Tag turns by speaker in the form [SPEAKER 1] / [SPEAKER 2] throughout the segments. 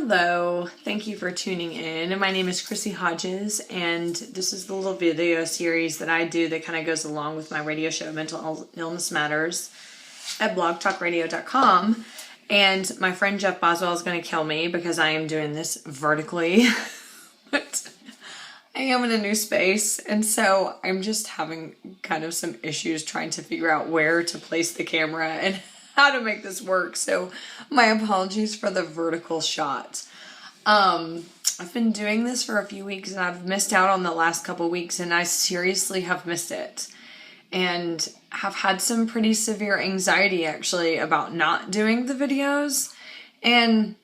[SPEAKER 1] Hello, thank you for tuning in. My name is Chrissy Hodges, and this is the little video series that I do that kind of goes along with my radio show, Mental Illness Matters, at blogtalkradio.com. And my friend Jeff Boswell is going to kill me because I am doing this vertically. But I am in a new space, and so I'm just having kind of some issues trying to figure out where to place the camera and how to make this work. So my apologies for the vertical shot. I've been doing this for a few weeks and I've missed out on the last couple weeks, and I seriously have missed it and have had some pretty severe anxiety actually about not doing the videos. And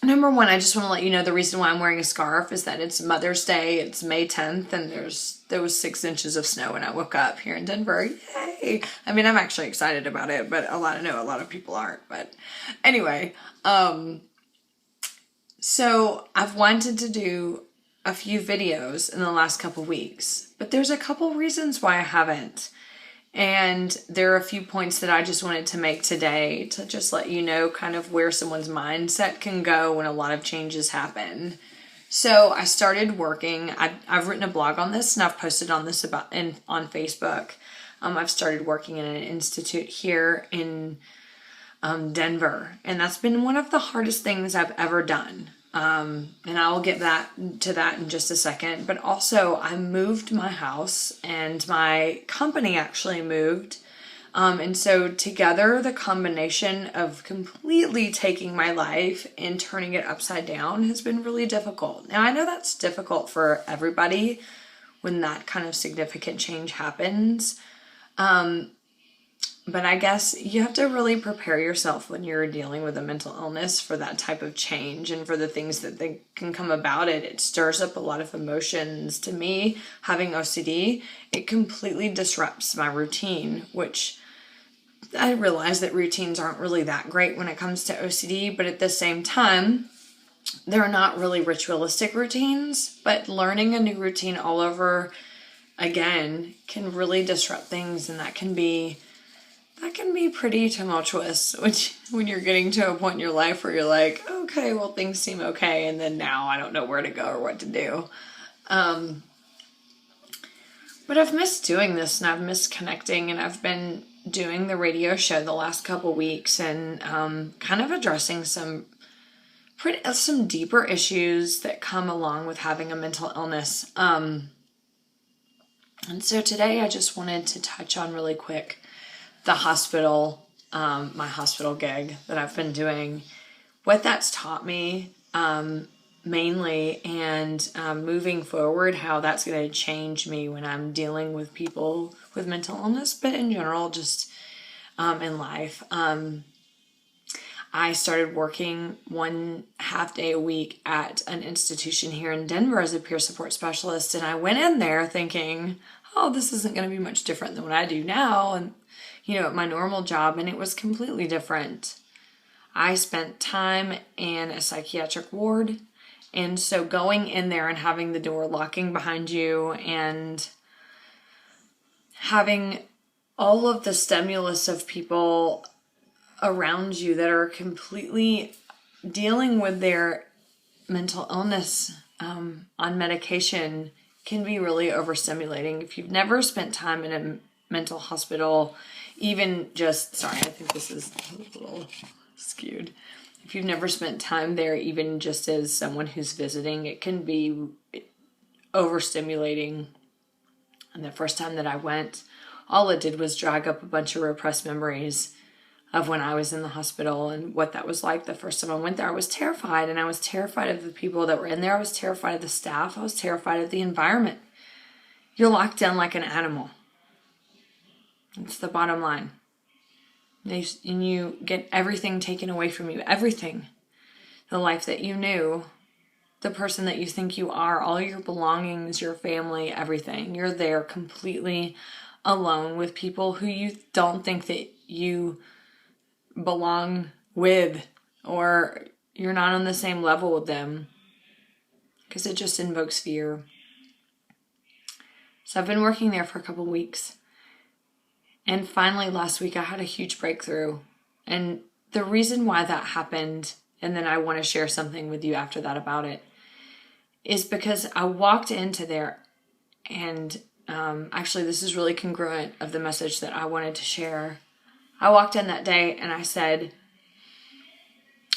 [SPEAKER 1] number one, I just want to let you know the reason why I'm wearing a scarf is that it's Mother's Day. It's May 10th, and there was 6 inches of snow when I woke up here in Denver. Yay! I mean, I'm actually excited about it, but I know a lot of people aren't. But anyway, so I've wanted to do a few videos in the last couple weeks, but there's a couple reasons why I haven't. And there are a few points that I just wanted to make today to just let you know kind of where someone's mindset can go when a lot of changes happen. So I started working. I've written a blog on this, and I've posted on this on Facebook. I've started working in an institute here in Denver, and that's been one of the hardest things I've ever done. And I will get to that in just a second. But also, I moved my house, and my company actually moved. And so together, the combination of completely taking my life and turning it upside down has been really difficult. Now, I know that's difficult for everybody when that kind of significant change happens. But I guess you have to really prepare yourself when you're dealing with a mental illness for that type of change and for the things that can come about it. It stirs up a lot of emotions. To me, having OCD, it completely disrupts my routine, which I realize that routines aren't really that great when it comes to OCD, but at the same time, they're not really ritualistic routines, but learning a new routine all over again can really disrupt things, and that can be pretty tumultuous when you're getting to a point in your life where you're like, okay, well, things seem okay, and then now I don't know where to go or what to do. But I've missed doing this, and I've missed connecting, and I've been doing the radio show the last couple weeks and kind of addressing some deeper issues that come along with having a mental illness. And so today I just wanted to touch on really quick the hospital, my hospital gig that I've been doing, what that's taught me mainly, and moving forward, how that's going to change me when I'm dealing with people with mental illness, but in general, just in life. I started working 1.5 day a week at an institution here in Denver as a peer support specialist, and I went in there thinking, oh, this isn't going to be much different than what I do now, and at my normal job, and it was completely different. I spent time in a psychiatric ward, and so going in there and having the door locking behind you and having all of the stimulus of people around you that are completely dealing with their mental illness on medication can be really overstimulating. If you've never spent time in a mental hospital, even just, sorry, I think this is a little skewed. If you've never spent time there, even just as someone who's visiting, it can be overstimulating. And the first time that I went, all it did was drag up a bunch of repressed memories of when I was in the hospital and what that was like the first time I went there. I was terrified, and I was terrified of the people that were in there. I was terrified of the staff. I was terrified of the environment. You're locked down like an animal. It's the bottom line. And you get everything taken away from you. Everything. The life that you knew. The person that you think you are. All your belongings, your family, everything. You're there completely alone with people who you don't think that you belong with. Or you're not on the same level with them. Because it just invokes fear. So I've been working there for a couple weeks. And finally, last week, I had a huge breakthrough. And the reason why that happened and then I want to share something with you after that about it, is because I walked into there, and actually this is really congruent of the message that I wanted to share. I walked in that day and I said,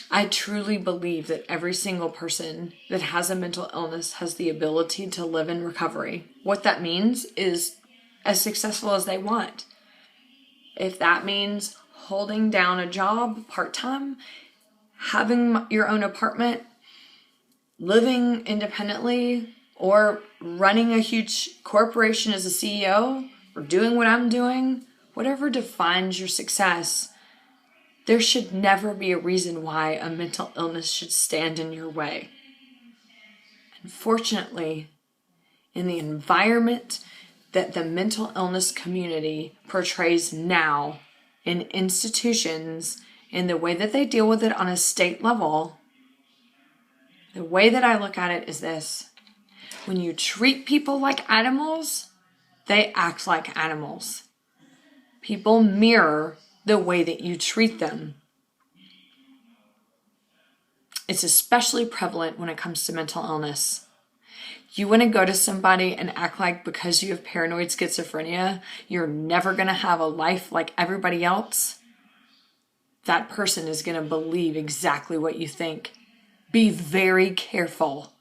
[SPEAKER 1] I truly believe that every single person that has a mental illness has the ability to live in recovery. What that means is as successful as they want. If that means holding down a job part-time, having your own apartment, living independently, or running a huge corporation as a CEO, or doing what I'm doing, whatever defines your success, there should never be a reason why a mental illness should stand in your way. Unfortunately, in the environment that the mental illness community portrays now in institutions, in the way that they deal with it on a state level, the way that I look at it is this. When you treat people like animals, they act like animals. People mirror the way that you treat them. It's especially prevalent when it comes to mental illness. You want to go to somebody and act like because you have paranoid schizophrenia, you're never going to have a life like everybody else. That person is going to believe exactly what you think. Be very careful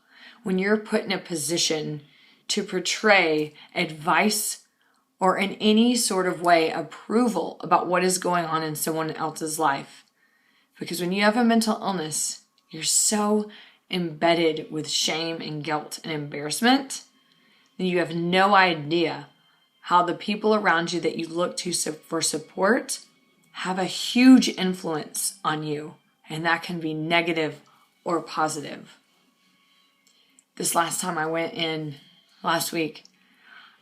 [SPEAKER 1] when you're put in a position to portray advice or in any sort of way approval about what is going on in someone else's life. Because when you have a mental illness, you're so embedded with shame and guilt and embarrassment that you have no idea how the people around you that you look to for support have a huge influence on you. And that can be negative or positive. This last time I went in last week,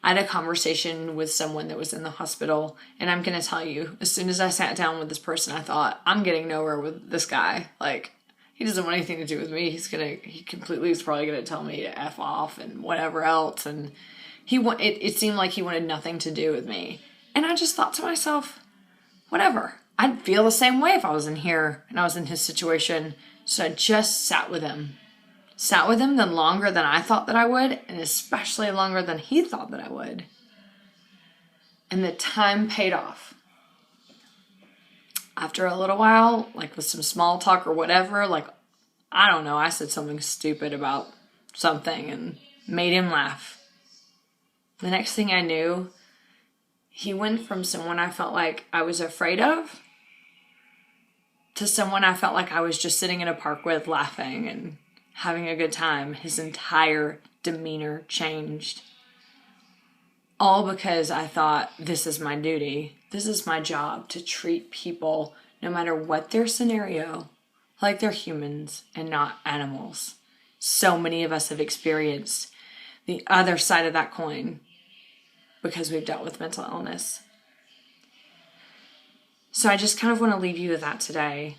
[SPEAKER 1] I had a conversation with someone that was in the hospital, and I'm going to tell you, as soon as I sat down with this person, I thought, I'm getting nowhere with this guy. Like, he doesn't want anything to do with me. He completely is probably going to tell me to F off and whatever else. And it seemed like he wanted nothing to do with me. And I just thought to myself, whatever. I'd feel the same way if I was in here and I was in his situation. So I just sat with him. Sat with him longer than I thought that I would, and especially longer than he thought that I would. And the time paid off. After a little while, like with some small talk or whatever, like, I don't know, I said something stupid about something and made him laugh. The next thing I knew, he went from someone I felt like I was afraid of to someone I felt like I was just sitting in a park with laughing and having a good time. His entire demeanor changed. All because I thought, this is my duty. This is my job to treat people, no matter what their scenario, like they're humans and not animals. So many of us have experienced the other side of that coin because we've dealt with mental illness. So I just kind of want to leave you with that today.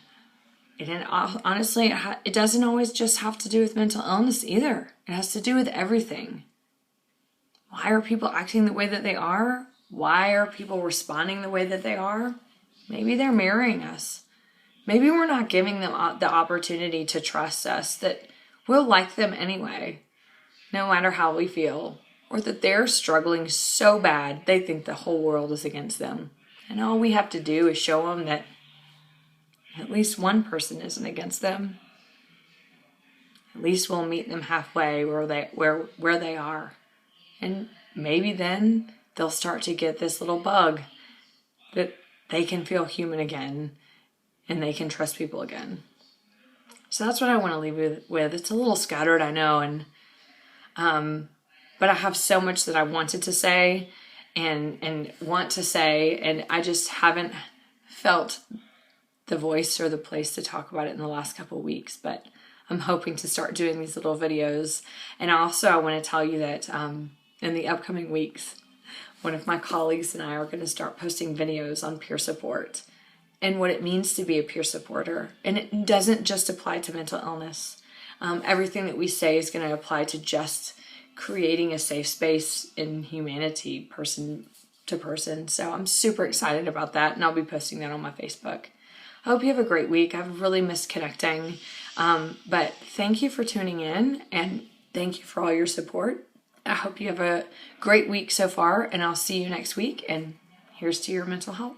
[SPEAKER 1] And honestly, it doesn't always just have to do with mental illness either. It has to do with everything. Why are people acting the way that they are? Why are people responding the way that they are? Maybe they're mirroring us. Maybe we're not giving them the opportunity to trust us, that we'll like them anyway, no matter how we feel, or that they're struggling so bad they think the whole world is against them. And all we have to do is show them that at least one person isn't against them. At least we'll meet them halfway where they are. And maybe then they'll start to get this little bug that they can feel human again and they can trust people again. So that's what I want to leave you with. It's a little scattered, I know, and but I have so much that I wanted to say and want to say, and I just haven't felt the voice or the place to talk about it in the last couple of weeks. But I'm hoping to start doing these little videos. And also I want to tell you that in the upcoming weeks, one of my colleagues and I are going to start posting videos on peer support and what it means to be a peer supporter. And it doesn't just apply to mental illness. Everything that we say is going to apply to just creating a safe space in humanity, person to person. So I'm super excited about that, and I'll be posting that on my Facebook. I hope you have a great week. I've really missed connecting. But thank you for tuning in, and thank you for all your support. I hope you have a great week so far, and I'll see you next week. And here's to your mental health.